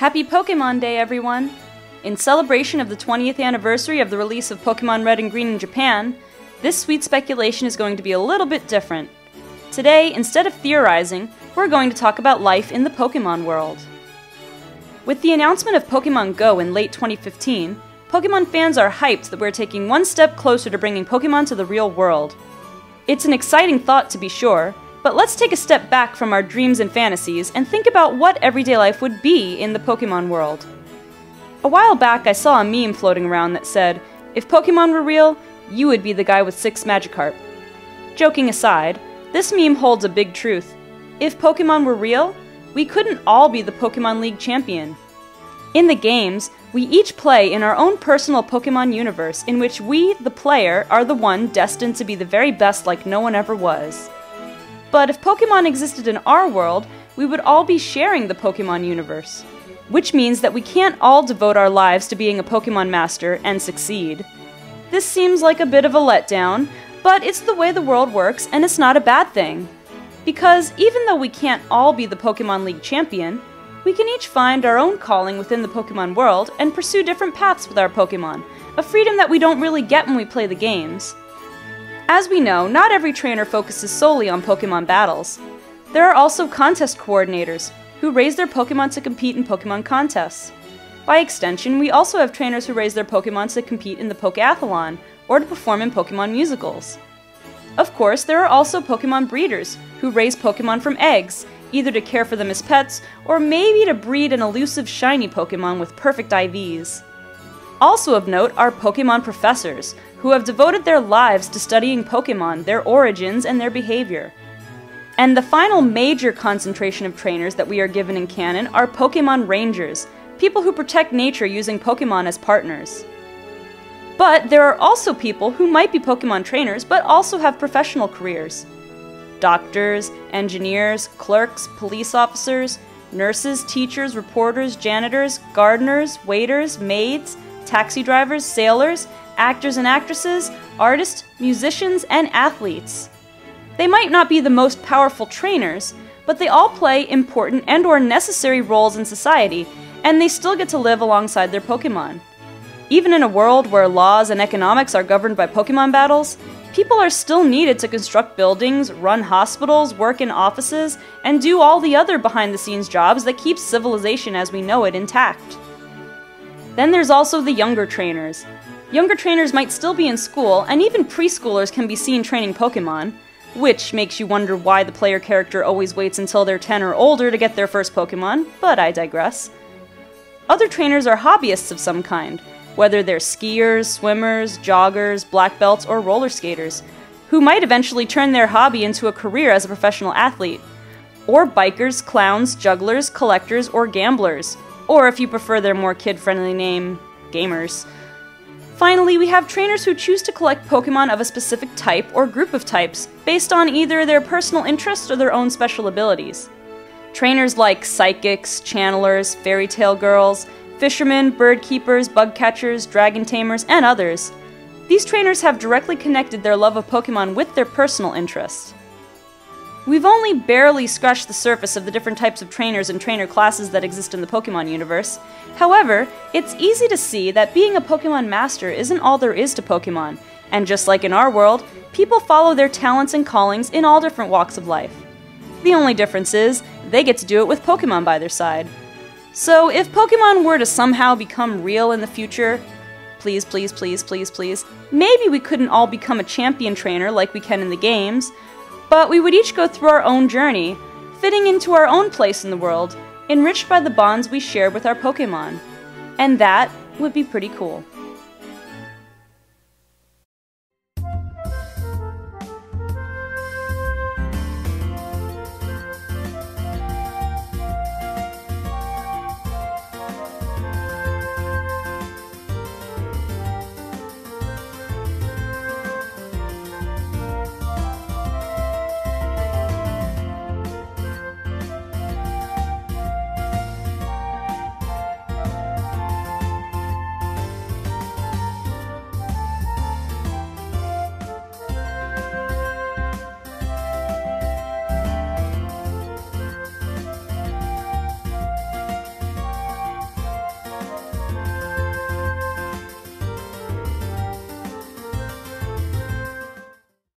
Happy Pokémon Day, everyone! In celebration of the 20th anniversary of the release of Pokémon Red and Green in Japan, this sweet speculation is going to be a little bit different. Today, instead of theorizing, we're going to talk about life in the Pokémon world. With the announcement of Pokémon Go in late 2015, Pokémon fans are hyped that we're taking one step closer to bringing Pokémon to the real world. It's an exciting thought to be sure, but let's take a step back from our dreams and fantasies and think about what everyday life would be in the Pokémon world. A while back I saw a meme floating around that said, "If Pokémon were real, you would be the guy with 6 Magikarp." Joking aside, this meme holds a big truth. If Pokémon were real, we couldn't all be the Pokémon League champion. In the games, we each play in our own personal Pokémon universe in which we, the player, are the one destined to be the very best like no one ever was. But if Pokémon existed in our world, we would all be sharing the Pokémon universe. Which means that we can't all devote our lives to being a Pokémon master and succeed. This seems like a bit of a letdown, but it's the way the world works and it's not a bad thing. Because even though we can't all be the Pokémon League champion, we can each find our own calling within the Pokémon world and pursue different paths with our Pokémon, a freedom that we don't really get when we play the games. As we know, not every trainer focuses solely on Pokémon battles. There are also contest coordinators, who raise their Pokémon to compete in Pokémon contests. By extension, we also have trainers who raise their Pokémon to compete in the Pokeathlon, or to perform in Pokémon musicals. Of course, there are also Pokémon breeders, who raise Pokémon from eggs, either to care for them as pets, or maybe to breed an elusive shiny Pokémon with perfect IVs. Also of note are Pokémon professors, who have devoted their lives to studying Pokémon, their origins, and their behavior. And the final major concentration of trainers that we are given in canon are Pokémon Rangers, people who protect nature using Pokémon as partners. But there are also people who might be Pokémon trainers but also have professional careers. Doctors, engineers, clerks, police officers, nurses, teachers, reporters, janitors, gardeners, waiters, maids, taxi drivers, sailors, actors and actresses, artists, musicians, and athletes. They might not be the most powerful trainers, but they all play important and/or necessary roles in society, and they still get to live alongside their Pokémon. Even in a world where laws and economics are governed by Pokémon battles, people are still needed to construct buildings, run hospitals, work in offices, and do all the other behind-the-scenes jobs that keep civilization as we know it intact. Then there's also the younger trainers. Younger trainers might still be in school, and even preschoolers can be seen training Pokémon, which makes you wonder why the player character always waits until they're 10 or older to get their first Pokémon, but I digress. Other trainers are hobbyists of some kind, whether they're skiers, swimmers, joggers, black belts, or roller skaters, who might eventually turn their hobby into a career as a professional athlete, or bikers, clowns, jugglers, collectors, or gamblers, or if you prefer their more kid-friendly name, gamers. Finally, we have trainers who choose to collect Pokémon of a specific type or group of types, based on either their personal interest or their own special abilities. Trainers like psychics, channelers, fairy tale girls, fishermen, bird keepers, bug catchers, dragon tamers, and others. These trainers have directly connected their love of Pokémon with their personal interests. We've only barely scratched the surface of the different types of trainers and trainer classes that exist in the Pokémon universe. However, it's easy to see that being a Pokémon master isn't all there is to Pokémon, and just like in our world, people follow their talents and callings in all different walks of life. The only difference is, they get to do it with Pokémon by their side. So if Pokémon were to somehow become real in the future, please, please, please, please, please, maybe we couldn't all become a champion trainer like we can in the games, but we would each go through our own journey, fitting into our own place in the world, enriched by the bonds we share with our Pokémon. And that would be pretty cool.